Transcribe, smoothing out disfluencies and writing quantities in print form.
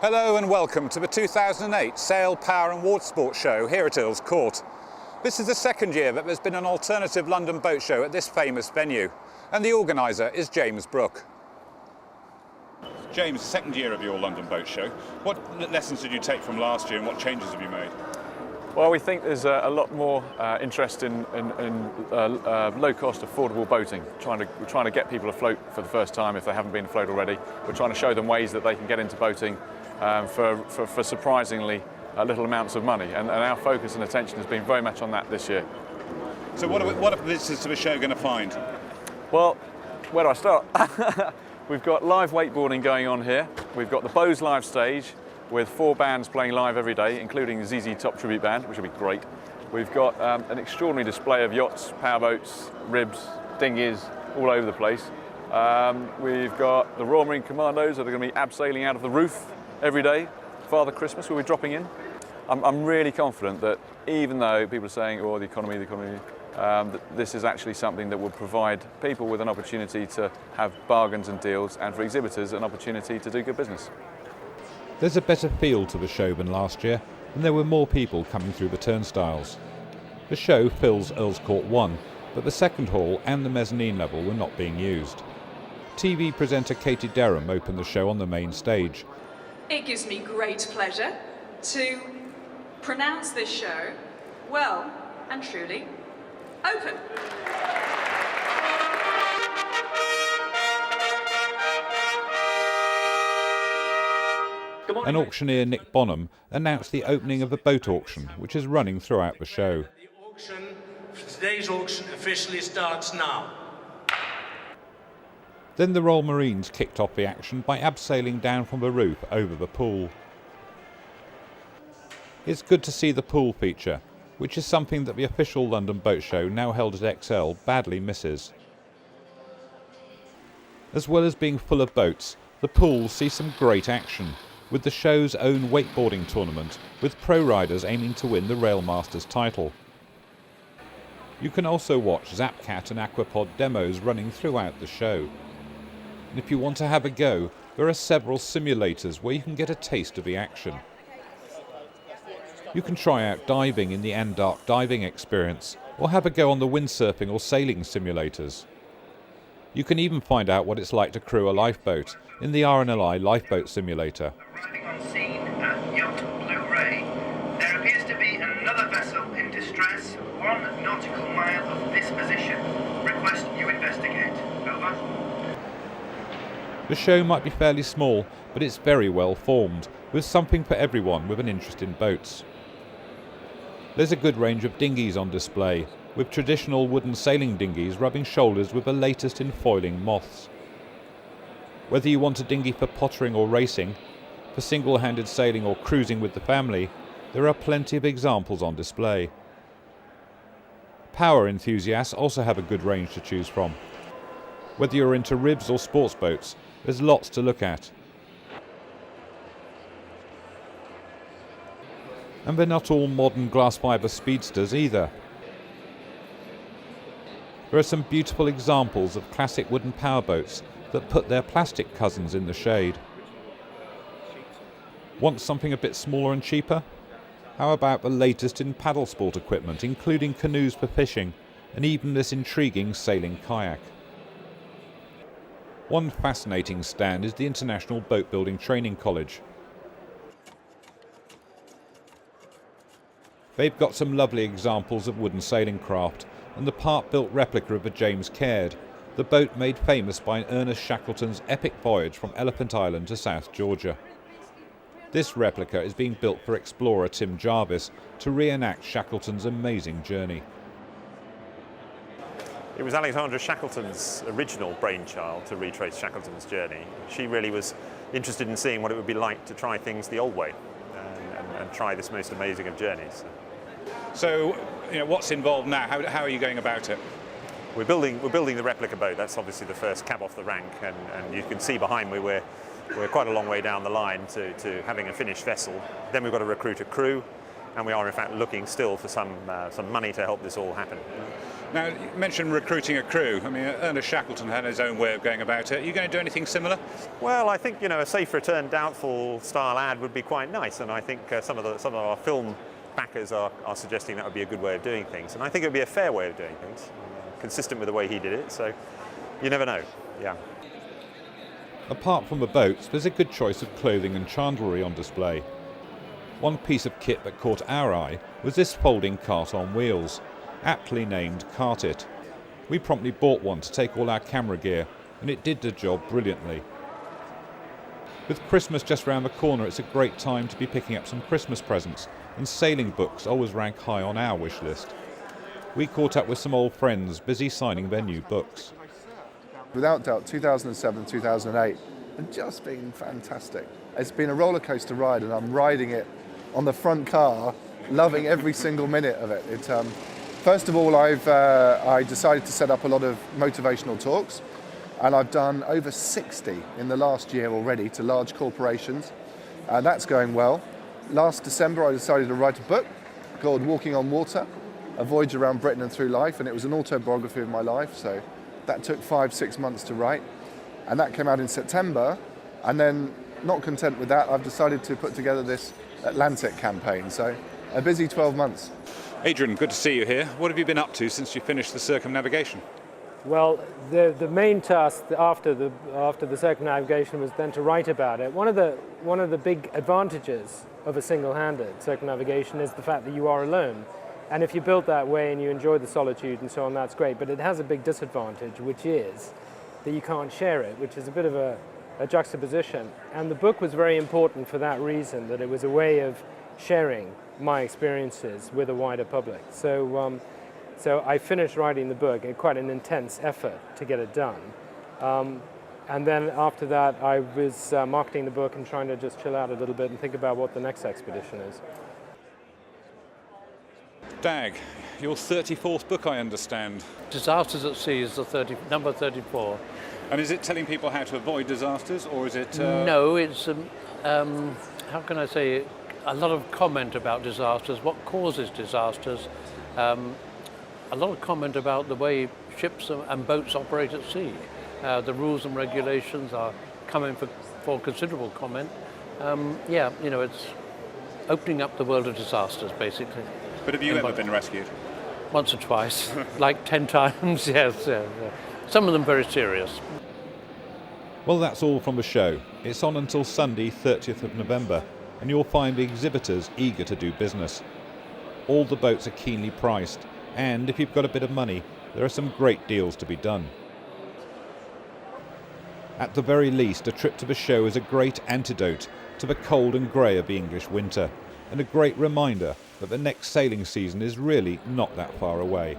Hello and welcome to the 2008 Sail, Power and Watersports Show here at Earls Court. This is the second year that there's been an alternative London boat show at this famous venue, and the organiser is James Brooke. James, second year of your London boat show. What lessons did you take from last year and what changes have you made? Well, we think there's a lot more interest in low-cost, affordable boating. We're trying to get people afloat for the first time if they haven't been afloat already. We're trying to show them ways that they can get into boating for surprisingly little amounts of money. And our focus and attention has been very much on that this year. So what are visitors to the show going to find? Well, where do I start? We've got live wakeboarding going on here. We've got the Bows live stage, with 4 bands playing live every day, including the ZZ Top tribute band, which will be great. We've got an extraordinary display of yachts, powerboats, ribs, dinghies, all over the place. We've got the Royal Marine Commandos that are going to be abseiling out of the roof every day. Father Christmas will be dropping in. I'm really confident that even though people are saying, oh, the economy, that this is actually something that will provide people with an opportunity to have bargains and deals, and for exhibitors an opportunity to do good business. There's a better feel to the show than last year, and there were more people coming through the turnstiles. The show fills Earls Court 1, but the second hall and the mezzanine level were not being used. TV presenter Katie Derham opened the show on the main stage. It gives me great pleasure to pronounce this show well and truly open. And auctioneer Nick Bonham announced the opening of the boat auction, which is running throughout the show. Today's auction officially starts now. Then the Royal Marines kicked off the action by abseiling down from the roof over the pool. It's good to see the pool feature, which is something that the official London Boat Show, now held at XL, badly misses. As well as being full of boats, the pool sees some great action, with the show's own wakeboarding tournament, with pro riders aiming to win the Rail Masters title. You can also watch Zapcat and Aquapod demos running throughout the show. And if you want to have a go, there are several simulators where you can get a taste of the action. You can try out diving in the Andark diving experience, or have a go on the windsurfing or sailing simulators. You can even find out what it's like to crew a lifeboat in the RNLI Lifeboat Simulator. Arriving on scene at Yacht Blue Ray, there appears to be another vessel in distress 1 nautical mile of this position. Request you investigate. Over. The show might be fairly small, but it's very well formed, with something for everyone with an interest in boats. There's a good range of dinghies on display, with traditional wooden sailing dinghies rubbing shoulders with the latest in foiling moths. Whether you want a dinghy for pottering or racing, for single-handed sailing or cruising with the family, there are plenty of examples on display. Power enthusiasts also have a good range to choose from. Whether you're into ribs or sports boats, there's lots to look at. And they're not all modern glass fibre speedsters either. There are some beautiful examples of classic wooden powerboats that put their plastic cousins in the shade. Want something a bit smaller and cheaper? How about the latest in paddle sport equipment, including canoes for fishing, and even this intriguing sailing kayak? One fascinating stand is the International Boat Building Training College. They've got some lovely examples of wooden sailing craft, and the part-built replica of the James Caird, the boat made famous by Ernest Shackleton's epic voyage from Elephant Island to South Georgia. This replica is being built for explorer Tim Jarvis to reenact Shackleton's amazing journey. It was Alexandra Shackleton's original brainchild to retrace Shackleton's journey. She really was interested in seeing what it would be like to try things the old way and try this most amazing of journeys. So, what's involved now? How are you going about it? We're building the replica boat. That's obviously the first cab off the rank, and you can see behind me we're quite a long way down the line to having a finished vessel. Then we've got to recruit a crew, and we are in fact looking still for some money to help this all happen. Now, you mentioned recruiting a crew. I mean, Ernest Shackleton had his own way of going about it. Are you going to do anything similar? Well, I think, you know, a safe return doubtful style ad would be quite nice, and I think some of our film backers are suggesting that would be a good way of doing things, and I think it would be a fair way of doing things, consistent with the way he did it, so you never know, yeah. Apart from the boats, there's a good choice of clothing and chandlery on display. One piece of kit that caught our eye was this folding cart on wheels, aptly named Cart It. We promptly bought one to take all our camera gear, and it did the job brilliantly. With Christmas just round the corner, it's a great time to be picking up some Christmas presents, and sailing books always rank high on our wish list. We caught up with some old friends busy signing their new books. Without doubt, 2007, 2008 have just been fantastic. It's been a roller coaster ride, and I'm riding it on the front car, loving every single minute of it. First of all, I decided to set up a lot of motivational talks, and I've done over 60 in the last year already to large corporations, and that's going well. Last December, I decided to write a book called Walking on Water, a voyage around Britain and through life, and it was an autobiography of my life, so that took 5-6 months to write, and that came out in September. And then, not content with that, I've decided to put together this Atlantic campaign, so a busy 12 months. Adrian, good to see you here. What have you been up to since you finished the circumnavigation? Well, the main task after the circumnavigation was then to write about it. One of the big advantages of a single-handed circumnavigation is the fact that you are alone. And if you're built that way and you enjoy the solitude and so on, that's great. But it has a big disadvantage, which is that you can't share it, which is a bit of a juxtaposition. And the book was very important for that reason, that it was a way of sharing my experiences with a wider public. So I finished writing the book, quite an intense effort to get it done. And then after that, I was marketing the book and trying to just chill out a little bit and think about what the next expedition is. Dag, your 34th book, I understand. Disasters at Sea is number 34. And is it telling people how to avoid disasters, or is it... No, it's, how can I say, a lot of comment about disasters, what causes disasters, a lot of comment about the way ships and boats operate at sea. The rules and regulations are coming for considerable comment. Yeah, you know, it's opening up the world of disasters, basically. But have you ever been rescued? Once or twice, like 10 times, yes. Some of them very serious. Well, that's all from the show. It's on until Sunday, 30th of November, and you'll find the exhibitors eager to do business. All the boats are keenly priced, and if you've got a bit of money, there are some great deals to be done. At the very least, a trip to the show is a great antidote to the cold and grey of the English winter, and a great reminder that the next sailing season is really not that far away.